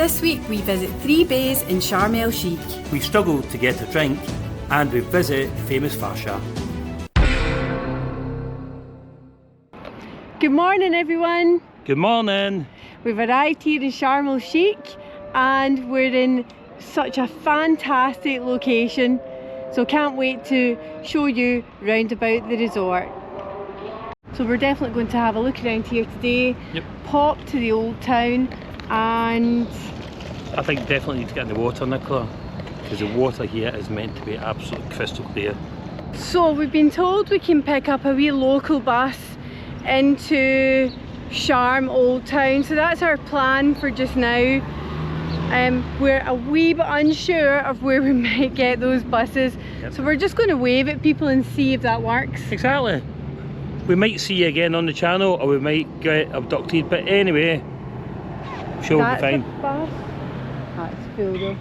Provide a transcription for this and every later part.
This week we visit 3 bays in Sharm El Sheikh. We struggle to get a drink and we visit the famous Farsha. Good morning everyone. Good morning. We've arrived here in Sharm El Sheikh and we're in such a fantastic location. So can't wait to show you round about the resort. So we're definitely going to have a look around here today. Yep. Pop to the old town and... I think definitely need to get in the water, Nicola, because the water here is meant to be absolutely crystal clear. So we've been told we can pick up a wee local bus into Sharm Old Town, so that's our plan for just now. We're a wee bit unsure of where we might get those buses, yep. So we're just going to wave at people and see if that works. Exactly. We might see you again on the channel or we might get abducted, but anyway, I'm sure we'll be fine. That's full though.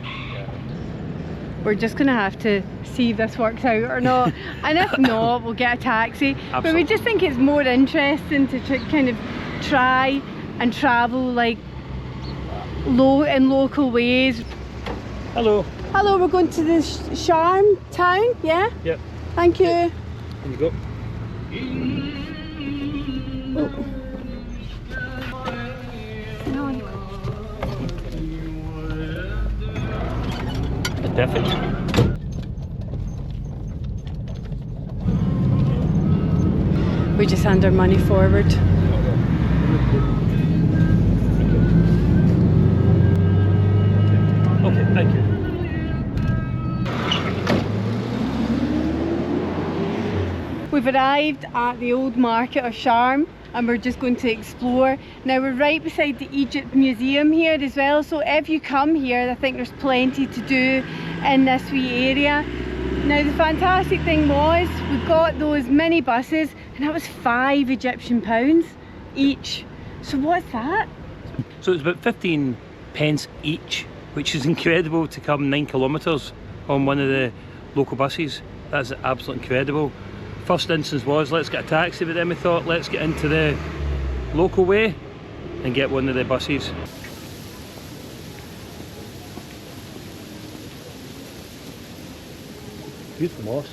We're just going to have to see if this works out or not, and if not we'll get a taxi. Absolutely. But we just think it's more interesting to kind of try and travel like in local ways. Hello. Hello, we're going to the Sharm town, yeah? Yep. Thank you. Here you go. Oh. Perfect. We just hand our money forward. Okay, thank you. We've arrived at the old market of Sharm and we're just going to explore. Now we're right beside the Egypt Museum here as well, so if you come here I think there's plenty to do in this wee area. Now the fantastic thing was we got those mini buses and that was £5 Egyptian each. So what's that? So it's about 15 pence each, which is incredible to come 9 kilometres on one of the local buses. That's absolutely incredible. First instance was let's get a taxi, but then we thought let's get into the local way and get one of the buses. Beautiful mosque,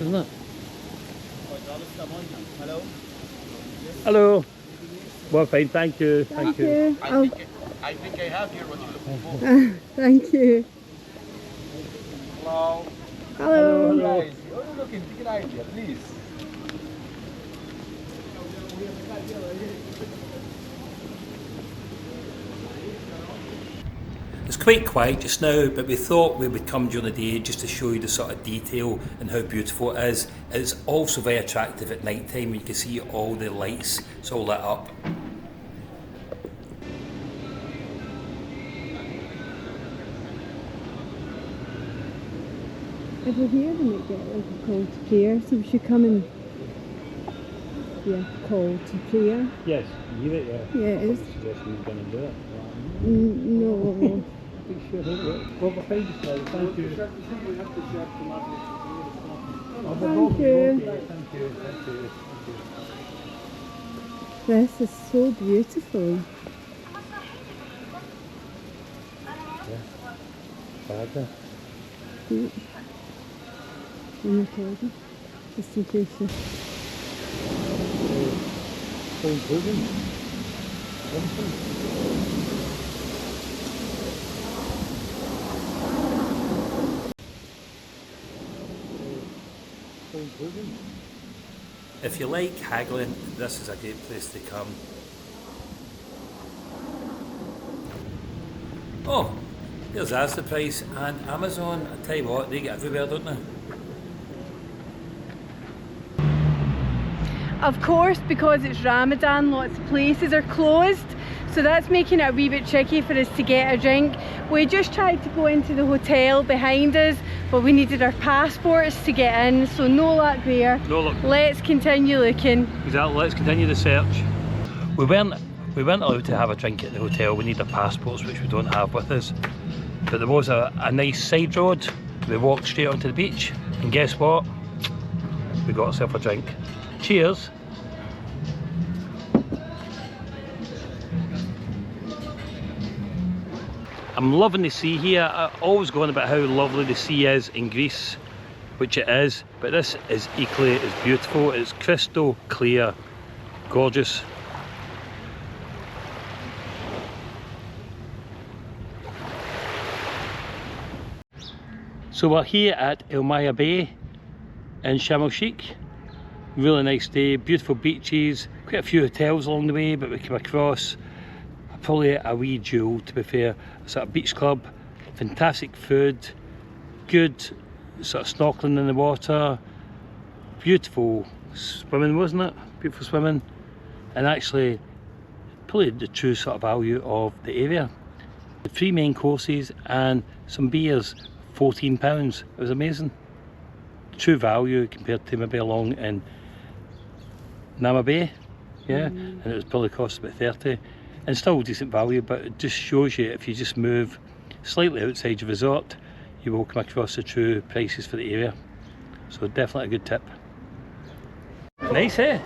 isn't it? Hello. Hello. Well, fine, thank you. Thank you. I think I have here what you're looking for. Thank you. Hello. Hello. Hello. Guys, you're looking, take an idea, please. It's quite quiet just now, but we thought we would come during the day just to show you the sort of detail and how beautiful it is. It's also very attractive at night time. You can see all the lights, it's all lit up. If we're here, we might get like a call to prayer, so we should come and call to prayer. Yes, you hear it, yeah. Yeah, it is. Yes, we're going to do it. No. Well, behind us now, thank you. Thank you. Thank you. This is so beautiful. Yeah. I'm recording, just in case you... If you like haggling, this is a great place to come. Oh, there's Asda Price and Amazon. I tell you what, they get everywhere, don't they? Of course, because it's Ramadan, lots of places are closed, so that's making it a wee bit tricky for us to get a drink. We just tried to go into the hotel behind us, but we needed our passports to get in, so no luck there. No luck. Let's continue looking. Exactly, let's continue the search. We weren't allowed to have a drink at the hotel. We need our passports, which we don't have with us. But there was a nice side road. We walked straight onto the beach, and guess what? We got ourselves a drink. Cheers. I'm loving the sea here. I always go on about how lovely the sea is in Greece, which it is, but this is equally as beautiful. It's crystal clear, gorgeous. So we're here at Naama Bay in Sharm El Sheikh. Really nice day, beautiful beaches, quite a few hotels along the way, but we came across probably a wee jewel, to be fair. It's a beach club, fantastic food, good sort of snorkeling in the water, beautiful swimming, wasn't it? Beautiful swimming, and actually probably the true sort of value of the area. The 3 main courses and some beers, £14. It was amazing. True value compared to maybe along in Naama Bay, yeah, and it was probably cost about 30, and still decent value, but it just shows you if you just move slightly outside your resort, you will come across the true prices for the area. So definitely a good tip. Nice, eh?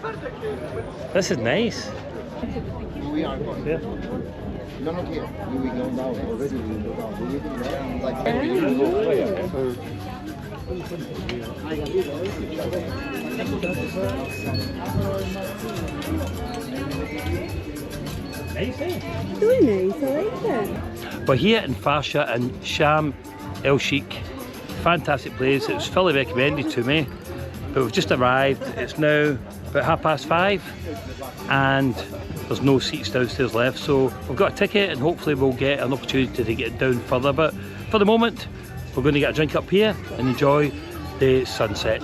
This is nice. We are. Yeah. No, not here. We go down. Already we go down. We go down. Like Nice, eh? Really nice, I like it. We're here in Farsha and Sharm El Sheikh. Fantastic place. It was fully recommended to me, but we've just arrived. It's now about 5:30 and there's no seats downstairs left, so we've got a ticket and hopefully we'll get an opportunity to get down further, but for the moment we're going to get a drink up here and enjoy the sunset.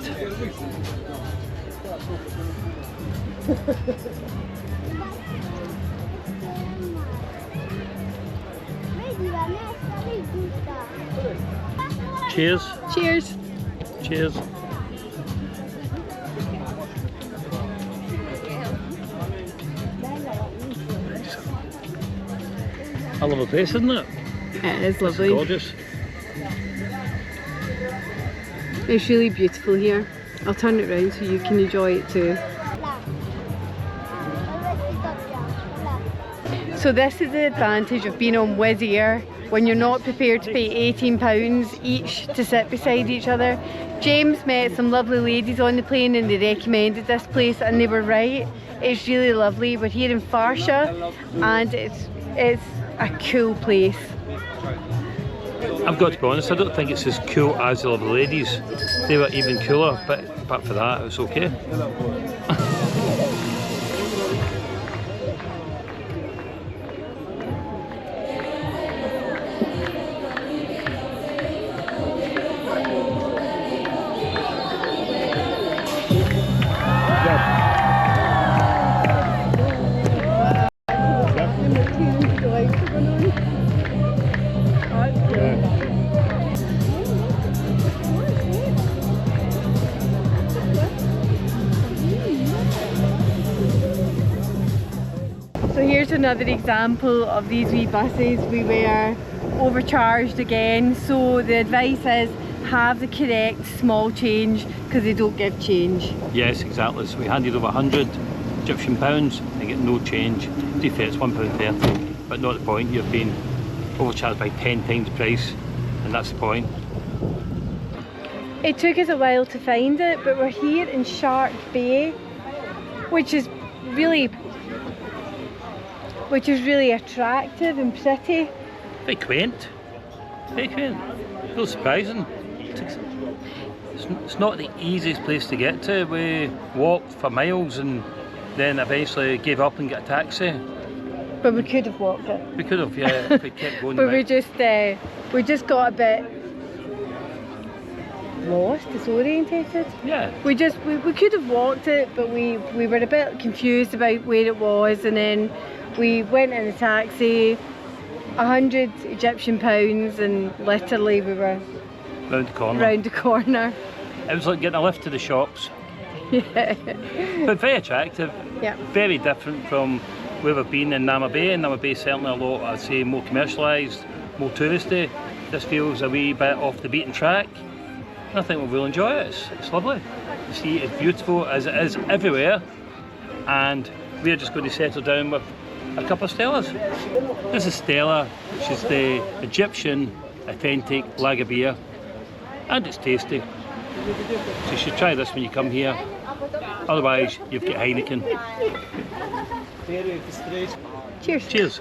Cheers. Cheers. Cheers. I love the place, isn't it? It is lovely. It's gorgeous. It's really beautiful here. I'll turn it round so you can enjoy it too. So this is the advantage of being on Wizz Air when you're not prepared to pay £18 each to sit beside each other. James met some lovely ladies on the plane and they recommended this place and they were right. It's really lovely. We're here in Farsha and it's a cool place. I've got to be honest, I don't think it's as cool as the lovely ladies. They were even cooler, but apart from that, it's okay. So here's another example of these wee buses. We were overcharged again, so the advice is have the correct small change because they don't give change. Yes, exactly. So we handed over 100 Egyptian pounds and get no change. To be fair, it's £1.30, but not the point. You've been overcharged by 10 times the price, and that's the point. It took us a while to find it, but we're here in Shark Bay, which is really attractive and pretty. Very quaint. Very quaint. A little surprising. It's not the easiest place to get to. We walked for miles and then eventually gave up and got a taxi. But we could have walked it. We could have, yeah, if we kept going. But we just got a bit lost, disorientated. Yeah. We could have walked it, but we were a bit confused about where it was, and then we went in a taxi, 100 Egyptian pounds, and literally we were Round the corner. round the corner. It was like getting a lift to the shops. Yeah. But very attractive. Yeah. Very different from where we've been in Naama Bay. Naama Bay is certainly a lot, I'd say, more commercialised, more touristy. This feels a wee bit off the beaten track. And I think we'll enjoy it. It's lovely. The sea is beautiful as it is everywhere. And we're just going to settle down with a couple of Stellas. This is Stella, which is the Egyptian authentic lager beer, and it's tasty. So you should try this when you come here. Otherwise, you've got Heineken. Cheers. Cheers.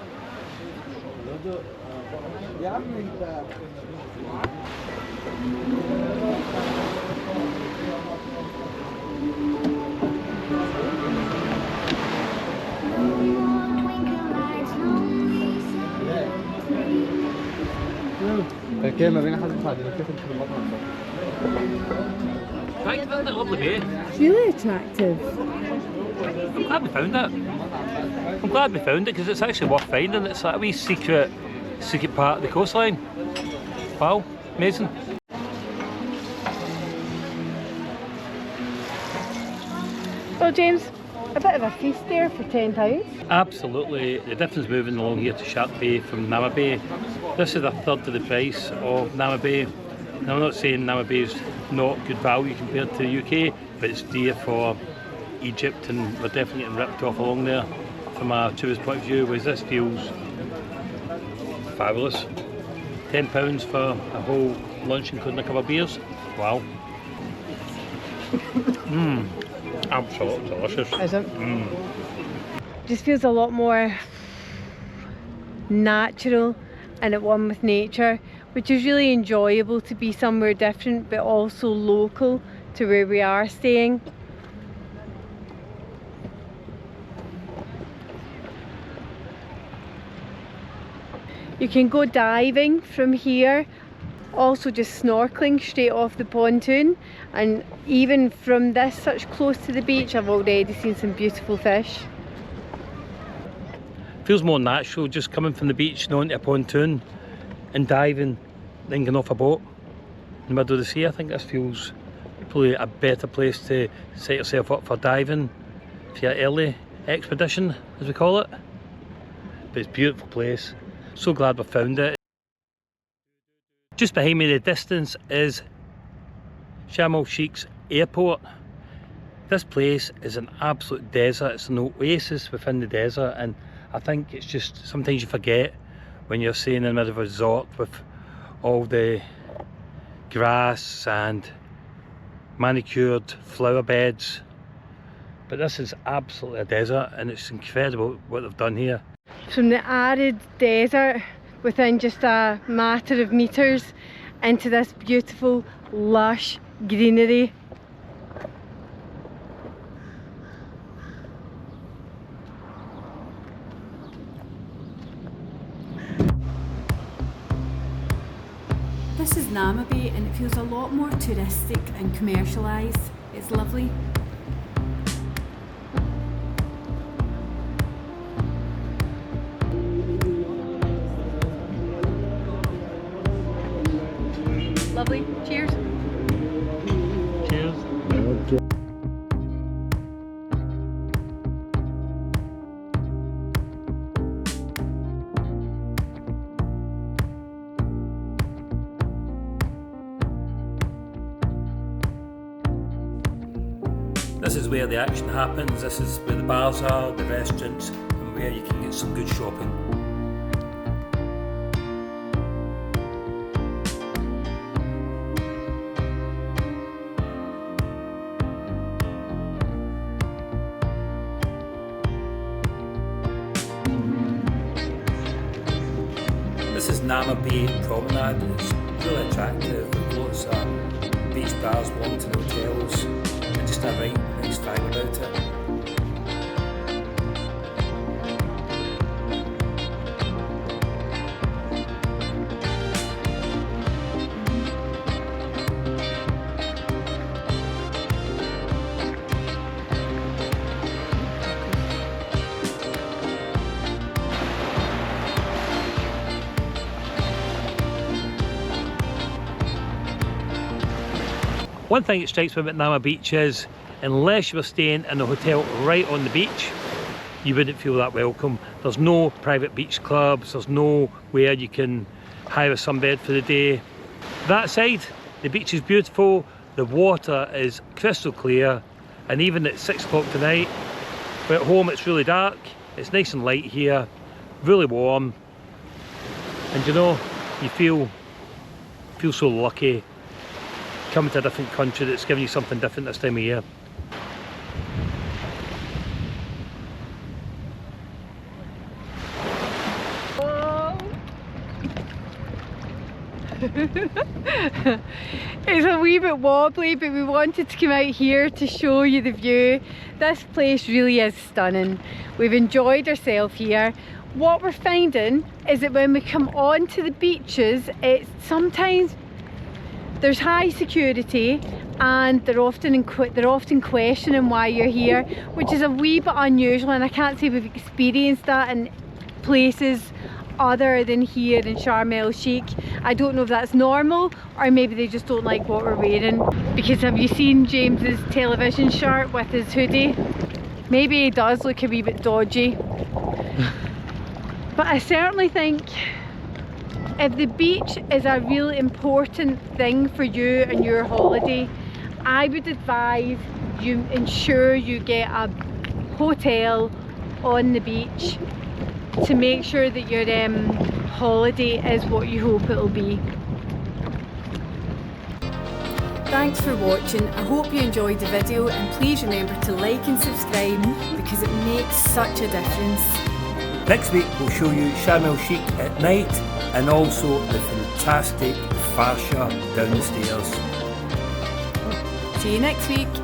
perché ma viene حد بعد كيف تدخل المطعم Right, isn't it lovely bay? It's really attractive. I'm glad we found it. I'm glad we found it because it's actually worth finding. It's like a wee secret part of the coastline. Wow, amazing. Well, James, a bit of a feast there for £10. Absolutely, the difference moving along here to Shark Bay from Naama Bay. This is a third of the price of Naama Bay. Now I'm not saying Naama Bay is not good value compared to the UK, but it's dear for Egypt, and we're definitely getting ripped off along there from a tourist point of view, whereas this feels fabulous. £10 for a whole lunch including a couple of beers. Wow. Absolutely delicious. Is it? Just feels a lot more natural and at one with nature, which is really enjoyable to be somewhere different but also local to where we are staying. You can go diving from here, also just snorkeling straight off the pontoon, and even from this such close to the beach I've already seen some beautiful fish. Feels more natural just coming from the beach and onto a pontoon and diving than going off a boat in the middle of the sea. I think this feels probably a better place to set yourself up for diving for your early expedition, as we call it. But it's a beautiful place. So glad we found it. Just behind me in the distance is Sharm El Sheikh's airport. This place is an absolute desert. It's an oasis within the desert, and I think it's just sometimes you forget when you're staying in the middle of a resort with all the grass and manicured flower beds. But this is absolutely a desert, and it's incredible what they've done here. From the arid desert within just a matter of meters into this beautiful lush greenery. This is Naama Bay and it feels a lot more touristic and commercialised. It's lovely. Lovely. Cheers. Cheers. Okay. This is where the action happens. This is where the bars are, the restaurants, and where you can get some good shopping. This is Naama Bay Promenade. It's really attractive. There's lots of beach bars belong to the hotels, and just a right nice vibe about it. One thing that strikes me about Naama Beach is, unless you were staying in a hotel right on the beach, you wouldn't feel that welcome. There's no private beach clubs, there's nowhere you can hire a sunbed for the day. That side, the beach is beautiful, the water is crystal clear, and even at 6 o'clock tonight, we're at home, it's really dark, It's nice and light here, really warm, and you know, you feel so lucky coming to a different country that's giving you something different this time of year. It's a wee bit wobbly, but we wanted to come out here to show you the view. This place really is stunning. We've enjoyed ourselves here. What we're finding is that when we come onto the beaches, it's sometimes there's high security and they're often questioning why you're here, which is a wee bit unusual, and I can't say we've experienced that in places other than here in Sharm El Sheikh. I don't know if that's normal or maybe they just don't like what we're wearing. Because have you seen James's television shirt with his hoodie? Maybe he does look a wee bit dodgy. But I certainly think if the beach is a really important thing for you and your holiday, I would advise you ensure you get a hotel on the beach to make sure that your holiday is what you hope it'll be. Thanks for watching. I hope you enjoyed the video, and please remember to like and subscribe because it makes such a difference. Next week we'll show you Sharm El Sheikh at night and also the fantastic Farsha downstairs. See you next week.